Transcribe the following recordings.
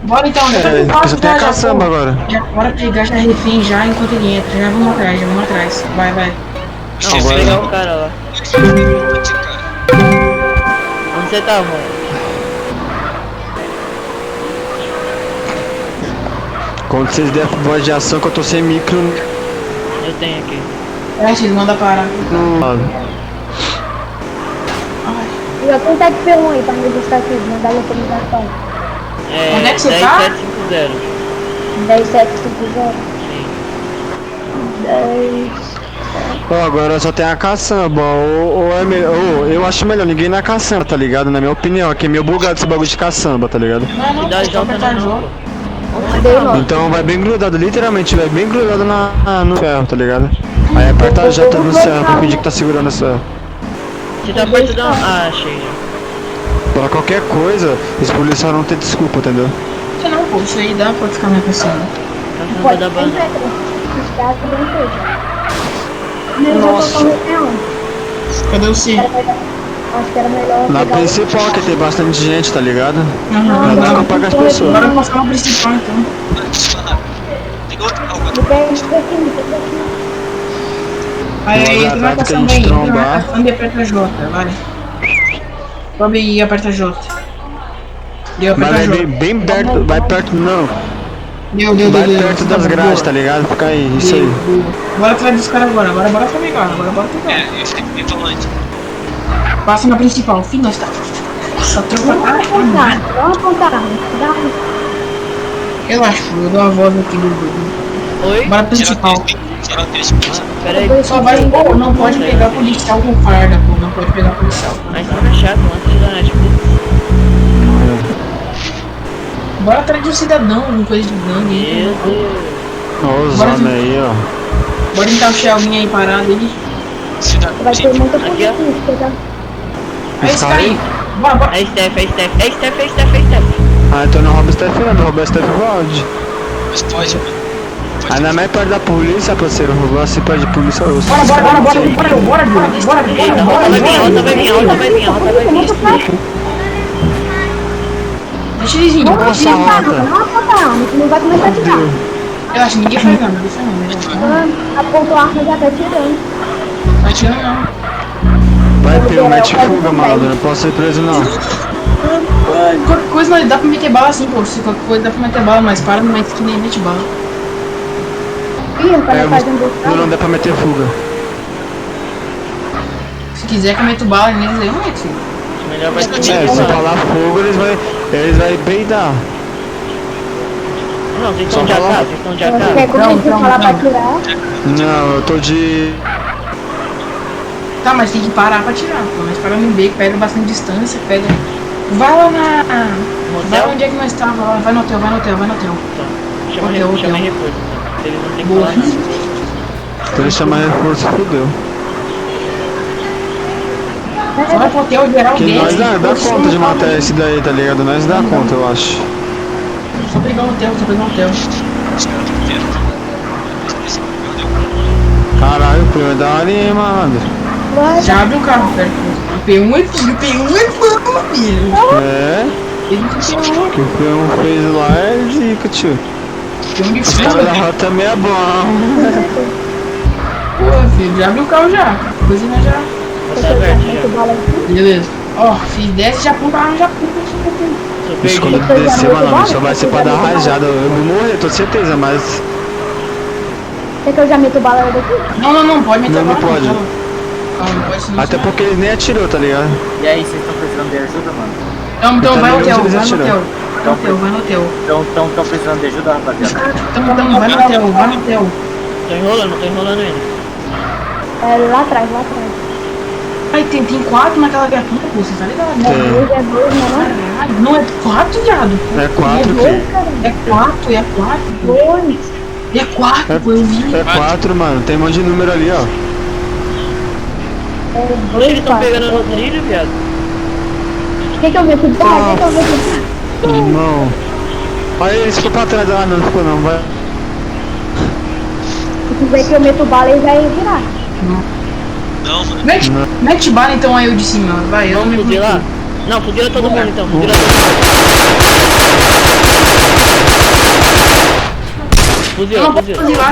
Bora então, já É, porque só tem a caçamba agora. Bora pegar já refém já enquanto ele entra. Já vamos atrás. Vai, vai. Não, vou Agora pegar não. o cara lá. Onde você tá, mano? Quando vocês der voz de ação que eu tô sem micro Eu tenho aqui. Vocês manda parar. no lado. Eu vou tentar de P1 aí pra me buscar aqui, mandar a localização. É, Onde é que você tá? 10750. 10750. Sim. 10. Ó, agora só tem a caçamba, ou é melhor. Eu acho melhor ninguém na caçamba, tá ligado? Na minha opinião, aqui é meio bugado esse bagulho de caçamba, tá ligado? Não, Cidade pô, alta apertar não, jogo. pô. Mandei o nome. Então vai bem grudado, literalmente, vai bem grudado no ferro, tá ligado? Aí aperta a J no ferro pra fingir que tá segurando esse ferro. Você tá perto da... Ah, achei já. Pra qualquer coisa, esse policial não tem desculpa, entendeu? Isso não, pô, isso aí dá pra ficar na pessoa. Caçamba Pode da ser banana. os caras que não fez. Nossa. Cadê o C? Acho que era melhor. Na pegar o- principal, que tem bastante gente, tá ligado? Não, Não dá pra pagar as pessoas. Bora passar no principal então. Depende daqui. Aí, Logo tu vai atrás que a passando gente aí, trombar. caçamba e aperta J, vai. Sobe aí e aperta J. Deu, Mas aperta vai J. bem perto, vai perto, não. Deu. Vai perto das grades, tá ligado? Fica aí, isso aí. Bora atrás dos caras agora bora pegar, agora bora pegar. É, esse aqui tá onde? Passa na principal, fim, nós tá. Essa tropa Vamos tá apontar, armada. vamos apontar. Dá um. Relaxa, eu dou uma voz aqui do. Oi? Bora principal. Tirar o texto. Pera aí. Só vai, pô, não pode pegar policial com farda, pô, não pode pegar policial. Mas fica chato, mano. Antes da Netflix. Bora atrás de um cidadão, alguma coisa de gangue aí. Meu Deus. Ó os Bora, homens aí, ó. Bora tentar o Shelvinho aí parado aí. Vai ter muita Aqui, ó. polícia, tá? É esse cara aí. Bora. É Steph. É Steph. Ah, então não rouba o Steph não, rouba o Steph pode. Mas pode, mano. Aí não é mais perto da polícia, parceiro. Roubar se perto de polícia. Eu Bora, Eita, a rota vai vir. Deixa eles ir, Vamos Nossa, apontar, rota. vamos apontar, não vai começar a tirar. eu acho que ninguém faz nada, deixa não. Apontou a arma já tá tirando. Não atira não. Vai ter um mete fuga, malandro. Não posso ser preso não. Qualquer coisa dá pra meter bala assim, pô. Se qualquer coisa dá pra meter bala, mas para no que nem mete bala. Ih, o cara É, faz um não dá pra meter fuga. Se quiser que eu meto bala neles aí, eu meto, filho. Melhor vai ter É, se falar fogo, eles vai peidar. Não, vocês estão de AK, Você quer comigo Não, falar pra não. tirar? Não, eu tô de... Tá, mas tem que parar pra tirar, pô. Nós paramos no beco, pega bastante distância, pega. Vai lá na. Vai lá onde é que nós tava lá. Vai no hotel. Chama Hotel. reforço. Eles não tem que Boa. falar nada. Então ele chama reforço, fudeu. Só vai pro hotel geral Que desse. nós dá conta de matar esse daí, tá ligado? Nós dá conta, eu acho. Só pegar o hotel. Os caras estão perto. Meu Deus. Caralho, o primo é da hora, hein, malandro. Vai, Já abre o carro, perto. O P1 é filho, o P1 é fama, filho. É, Ele tem P1. o que o P1 fez lá é zica, tio. P1 de Os caras da fama. rota também é bom. Pô, filho, já abre o carro já. Coisinha já. Tá aberto já. muito bala aqui. Beleza. Ó, se desce, já aponta a arma, já aponta. Tô Bicho, perdido. quando descer, mano, só vai ser pra dar rajada. Eu vou morrer, tô certeza, mas... Quer que eu já meto bala daqui? Não, pode meter Não, a bala. não pode. Calma, não pode se Até porque ele nem atirou, tá ligado? E aí, vocês estão precisando de ajuda, mano? Então vai no hotel, Eles vai no atiraram. hotel. Vai no hotel. Estão precisando de ajuda, rapaziada? Vai no hotel. Tô enrolando ainda. É lá atrás. Ai, tem 4 naquela viatura, pô, você tá ligado? Tem. É dois, não Caralho, não é 4, viado. É 4, é? filho. Cara, É 4, é 4. dois. É 4, pô, eu vi. É 4, mano. Tem um monte de número ali, ó. É Oxe, dois, eles tão quatro. pegando no trilho, viado. Quer que eu meto bala? Quer que eu meto Não. Olha ele, ficou pra trás. Ah, não ficou não, vai. Se quiser que eu meto bala, ele vai virar. Não, mano. Mete bala então aí o de cima, vai. Eu Vamos me fuzilar? Não, fuzila todo mundo então. Fuzila todo mundo. Fuzil, Não, fuzil. fazer lá.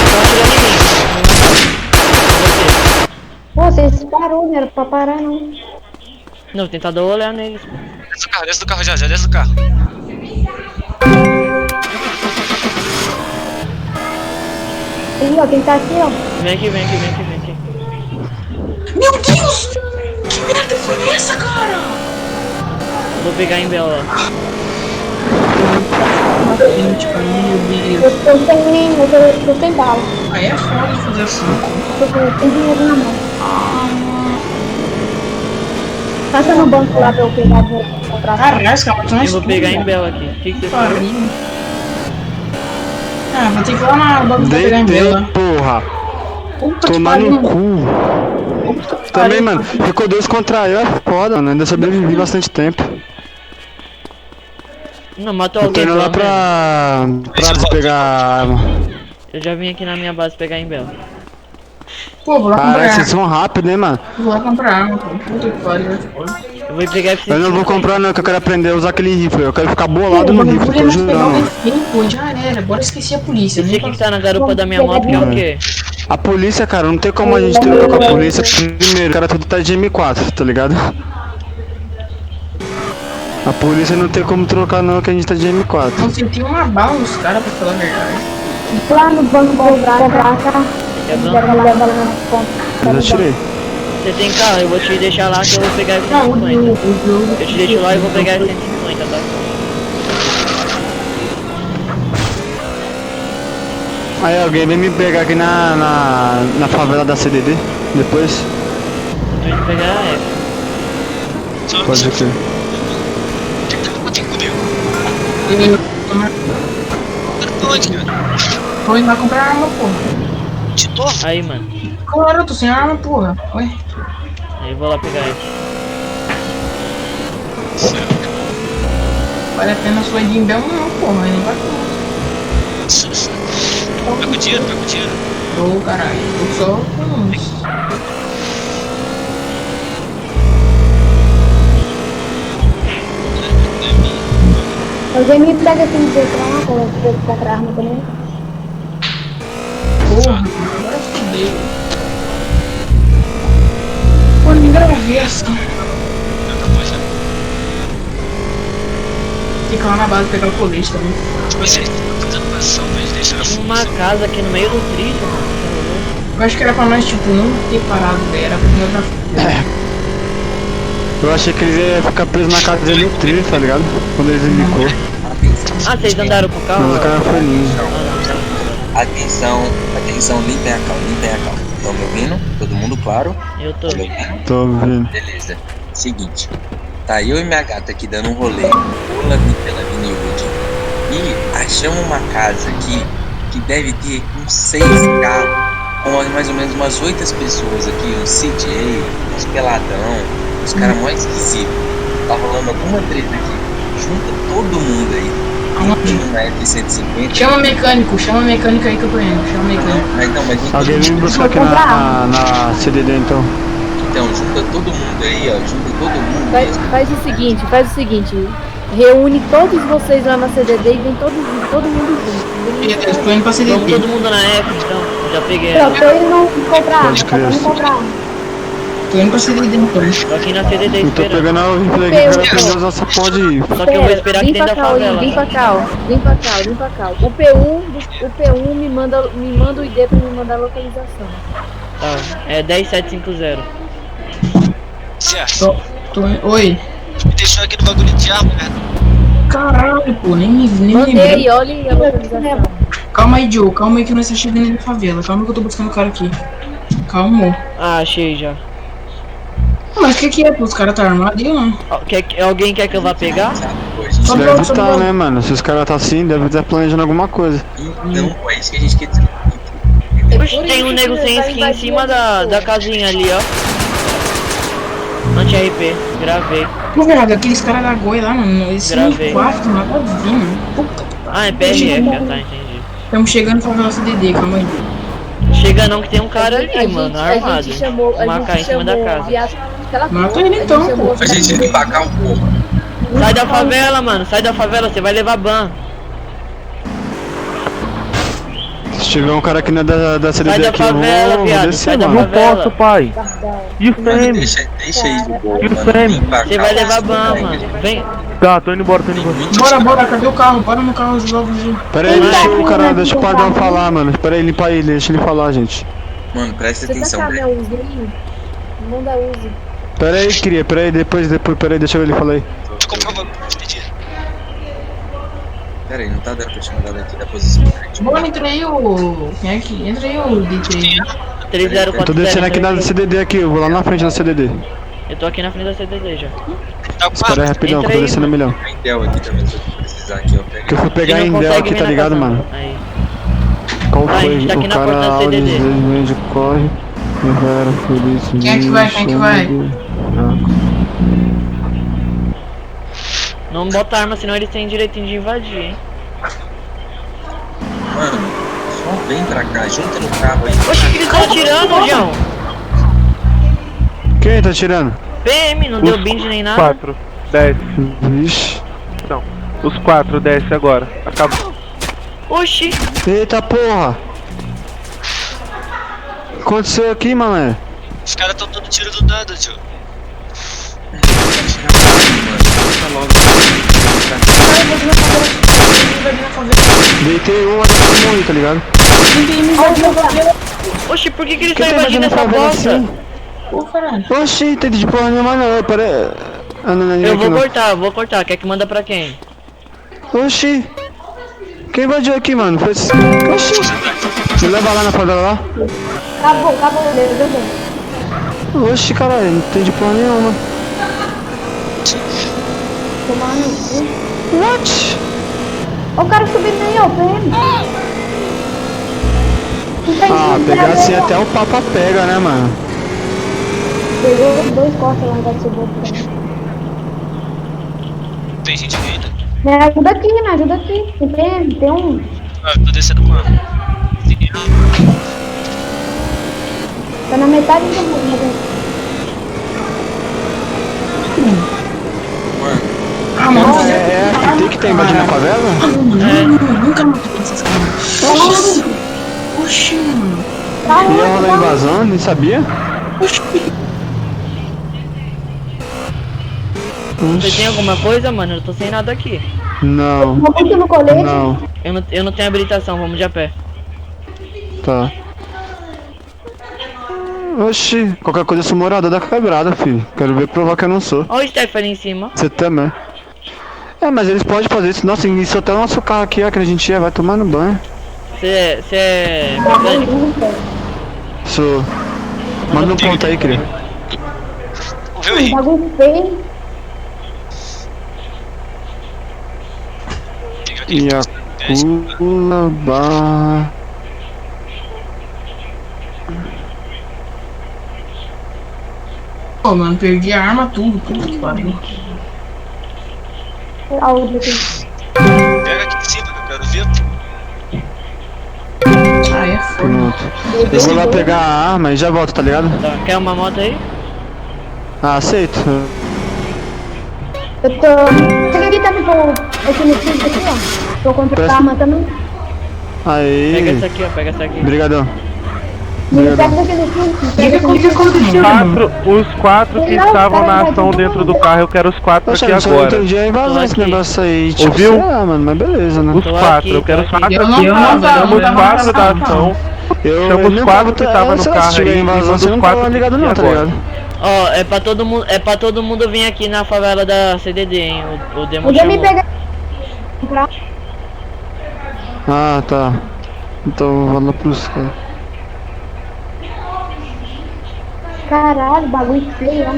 Estão atirando em mim. Você. Pô, vocês parou, não era pra parar não. Não, tentar dar olhar neles. Desce do carro já, desce do carro. Aí, ó, quem tá aqui, ó. Vem aqui, vem aqui, vem aqui, vem aqui. Meu Deus! Que merda foi essa, cara? Vou pegar em Bela. Gente, cara, meu Deus. Eu tô sem bala. Aí é foda de fazer assim. Eu tenho dinheiro na mão. Passa no banco lá pra eu pegar, vou comprar. Caralho, esse cara tá Eu vou pegar em Bela aqui. O que você falou? Pariu. Ah, vou ter que ir lá na bagulho pra pegar em Deitei, Bela. porra. Puta que Tomar no pariu. cu. Puta que Também, pariu. mano, ficou 2 contra eu, é foda, mano. Ainda sobrevivi bastante tempo. Não, matou Eu tô alguém indo lá pelo menos. pra despegar a arma. Eu já vim aqui na minha base pegar em Bela. Pô, vou lá Caralho, comprar. vocês são rápidos, né, mano? Vou lá comprar arma, pô. Puta que pariu. Eu vou pegar esse. Eu não vou comprar não, que eu quero aprender a usar aquele rifle. Eu quero ficar bolado Pô, no eu rifle, vou tô mais pegar o jurando. refém, pô, já era. Bora esquecer a polícia. Esse nem aqui que tá na garupa da minha moto que é o quê? A polícia, cara, não tem como a gente trocar com a polícia. Primeiro, o cara tudo tá de M4, tá ligado? A polícia não tem como trocar não, que a gente tá de M4. Não senti uma bala nos caras, pra falar a verdade. Lá no banco comprar a carro. É bom. Quero levar lá na conta. Eu já tirei. Você tem carro, eu vou te deixar lá que eu vou pegar esse Não, o 150. jogo. Eu te deixo lá e vou pegar esse 150, tá? Aí alguém vem me pegar aqui na favela da CDD, depois. Eu vou pegar a F. Só Pode crer. Tem comigo. Tá onde, cara? Vou ir lá comprar arma, porra. De novo? Aí, mano. Claro, eu tô sem arma, porra. Ué. Aí eu vou lá pegar F. Vale a pena sua de Imbel não, porra. Mas nem vai tomar. Pega o dinheiro, pega o dinheiro. Ô, caralho. Tô só com uns. Alguém me pega aqui no peito lá, pra eu comprar arma também. Porra, agora fudeu. Pô, ninguém gravei essa. Fica lá na base pegar o colete também. Tipo assim, tá fazendo pressão pra gente deixar Tem uma casa aqui no meio do trilho, mano. Eu acho que era pra nós, tipo, não ter parado, velho. Era pra nós já. Eu achei que eles iam ficar presos na casa dele no trilho, tá ligado? Quando eles indicou. Ah, vocês andaram com o carro? Mas o cara foi lindo. Atenção, atenção, limpem a calma, limpem a calma. Estão me ouvindo? Todo mundo claro? Eu tô. Tá me ouvindo? Tô vendo. Beleza. Seguinte, tá eu e minha gata aqui dando um rolê pela Vineywood e achamos uma casa aqui que deve ter uns 6 carros, com mais ou menos umas 8 pessoas aqui, uns CJ, uns peladão, uns caras mais esquisitos. Tá rolando alguma treta aqui. Junta todo mundo aí. Aonde? Na F-150. Chama mecânico aí que eu tô indo. Chama mecânico. Mas não, mas Alguém vem me buscar aqui na CDD então. então, junta todo mundo aí, ó. Junta todo mundo mesmo. Faz o seguinte. Reúne todos vocês lá na CDD e vem todo mundo junto. Eu tô indo pra Vamos CDD. todo mundo na F, então. Já peguei Não, ela. tô indo comprar arma, Pode tô crer. indo comprar arma. Tô indo pra CDD então. Tô aqui na CDD Eu tô esperando. pegando a rifle aqui, quero aprender a usar essa porra de rifle. Só que eu vou esperar aqui Vem dentro pra da cá, favela. vem pra cá, ó. Vem pra cá. O P1 me manda o ID pra me mandar a localização. Tá, é 10750. Certo. Oi. Me deixou aqui no bagulho de arma, né? Caralho, pô, nem me Mandei, lembrei. olha aí a localização. Calma aí, Joe. Calma aí que nós tá chegando na favela. Calma que eu tô buscando o cara aqui. Calma. Ah, achei já. Mas o que é, pô? Os caras tá armados aí ou não? Alguém quer que eu vá pegar? Só Deve pra só estar, pra- né, mano? Se os caras tá assim, deve estar planejando alguma coisa. Então, pô, é isso que a gente quer dizer. Oxe, tem um nego sem skin em cima da casinha ali, ó. Anti-RP, gravei. Pô, velho, aqueles caras da Goi lá, mano. Esse Gravei. M4, nada a ver, mano. Puta que pariu. Ah, é PRF, já tá, entendi. Estamos chegando pra favela CDD, calma aí. Chega não que tem um cara ali, A gente- mano, a armado. gente chamou, Uma AK em cima da casa. Aquela Mata ele então, pô. A gente tem que pagar o povo. Sai da favela, mano. Sai da favela, você vai levar ban. Se tiver um cara aqui na da Sai CDD da aqui, eu favela, vou viado. descer, Sai da mano. favela. pai. E o Mano, Fêmea? deixa aí de boa, E o mano. Fêmea? Vem pra Você cá, vai levar você ban, vai. mano. Vem. Tá, tô indo embora, tô indo embora. Bora, cadê o carro? Bora no carro logo, Ju. Pera aí, deixa o Pardal falar, mano. Pera aí, limpa ele, deixa ele falar, gente. Mano, presta Você tá atenção, com a velho. minha Uzi aí? Manda a Uzi. Pera aí, cria, pera aí, depois, pera aí, deixa ele falar aí. Tu comprou uma entendi. Pera aí, não tá dando pra te mandar daqui da posição. Bora, entra aí o... Quem é que... Entra aí o D3. 3047. Eu tô descendo aqui na CDD aqui, eu vou lá na frente da CDD. Eu tô aqui na frente da CDD já. Tá com Espera aí rapidão, que eu Entra tô aí, descendo a milhão. Tem Intel aqui também, se eu precisar aqui, ó. Que eu fui pegar E em não Del consegue aqui, vir tá na ligado, caçamba. mano? Aí. Qual Tá, a foi? gente tá aqui O na cara porta da Audi CDD. vende, corre. Rivera, Feliz, Quem é que vai? Quem é que vai? Não bota arma, senão eles têm direitinho de invadir, hein? Mano, só vem pra cá, junta no carro aí. Oxe, que eles estão atirando, João? Quem tá tirando? PM, não deu bind nem nada. 4, 10. Vixe. Não. Os 4, desce agora. Acabou. Oxi. Eita porra! O que aconteceu aqui, mané? Os caras tão dando tiro do nada, tio. Deitei um, até que morri, tá ligado? Oxi, por que eles Quem estão tá invadindo essa favela bosta? assim? Pô, caralho. Oxi, tem de porra nenhuma não, pera. Ah, não, não, Eu aqui vou cortar. Quer que manda pra quem? não. Oxi. Quem invadiu aqui, mano? Foi esse... Oxi. Me leva lá na favela lá. Acabou, beleza. Oxi, caralho, não tem de porra nenhuma. Tomar no cu. What? Ó o cara subindo aí, ó, PM. Ah, pegar assim até o Papa pega, né, mano? Pegou 2 costas lá no bate-boca. Tem gente ainda. Me ajuda aqui. Tem PM, tem um. Ah, eu tô descendo com ela. Tá na metade do mundo. Ah, mano. É aqui tem que ter invadindo a favela? Nunca matei essas caras. Oxi, mano. Ia rolar invasão, nem sabia? Você tem alguma coisa, mano? Eu tô sem nada aqui. Não, Muito no colete. não, Eu não tenho habilitação, vamos de a pé. tá. Oxi, qualquer coisa eu sou morador da quebrada, filho. Quero ver provar que eu não sou. Olha o Steph ali em cima. Você também. É, mas eles podem fazer isso. Nossa, isso até o nosso carro aqui, ó, que a gente ia, vai tomar no banho. Você é... Sou. Manda um ponto aí, cria. Viu, Henrique? Bagulho feio. Iacula barra. Pô, mano, perdi a arma, tudo que pariu. Áudio aqui. Pega aqui em cima, que eu quero ver. Ah, é foda. Pronto. Eu vou lá pegar a arma e já volto, tá ligado? Tá, quer uma moto aí? Ah, aceito. Eu tô. Você acredita que eu tô aqui no filho aqui, ó? Tô contra a arma também. Pega essa Aí. aqui, ó, pega essa aqui. Brigadão. Me Obrigado. pega aqui no filho. Me O pega aqui no que aconteceu? Os quatro que estavam na ação dentro do carro, eu quero os 4 Poxa, aqui eu só não agora. entendi a invasão Tô esse aqui. negócio aí. Tipo, Ouviu? sei lá, mano, mas beleza, né? Os Tô 4, aqui, eu quero os tô aqui. 4 Eu não aqui. tava, Chama eu os não 4 da tava. ação. Eu Chama os nem quatro tava- que tava no sei lá, carro se tiver aí, invasão, manda você os não quatro tava ligado não, aqui tá agora. ligado? Ó, é pra todo mundo vir aqui na favela da CDD, hein? O Demo Podia me chamou. pegar. Ah, tá. Então eu vou lá pros caras. Caralho, bagulho feio, ó.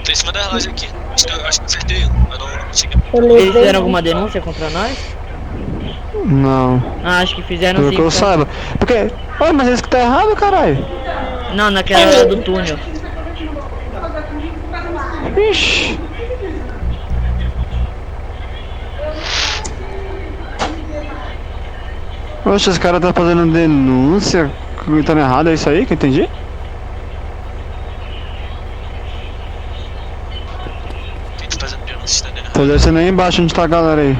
Tô em cima da relógio aqui. Acho que eu acertei, mas não cheguei. Eu Eles levei. fizeram alguma denúncia contra nós? Não. Ah, acho que fizeram Pelo sim. que eu tá? saiba. Porque. Olha, mas esse que tá errado, caralho. Não, naquela hora do túnel. Ixi. Oxe, esse cara tá fazendo denúncia. Tá errado, é isso aí que eu entendi? Tô descendo aí embaixo onde tá a galera aí.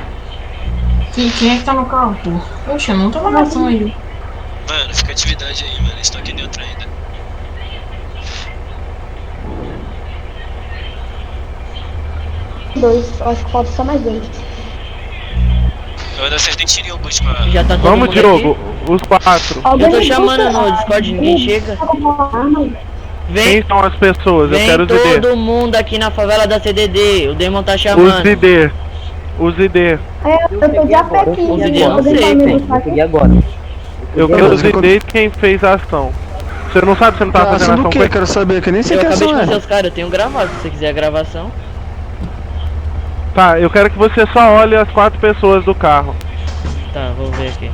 Quem é que tá no carro, pô? Poxa, eu não tô na ação aí. Mano, fica atividade aí, mano. Eles estão aqui dentro ainda. Dois, acho que falta só mais dois. Eu ainda acertei tiro em alguns com a... Já tá todo Vamos, mundo Diogo, aqui? os 4. Eu tô chamando no Discord, ninguém chega. Vem, Quem são as pessoas? Eu vem quero os ID. todo mundo aqui na favela da CDD. O Demon tá Os chamando. ID. Os ID. Eu tô de a pé aqui. Os ID eu não tô sei, tentando tem. buscar aqui. Eu quero os ID de quem fez a ação. Você não sabe, você não tá fazendo Ação do ação que? com Eu quero saber, que eu nem sei Eu que acabei de ação conhecer é. os caras, eu tenho gravado. Se você quiser a gravação. Tá, eu quero que você só olhe as 4 pessoas do carro. Tá, vou ver aqui.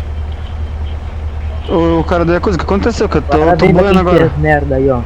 O cara da coisa, o que aconteceu? Que eu tô boiando agora. merda aí, ó.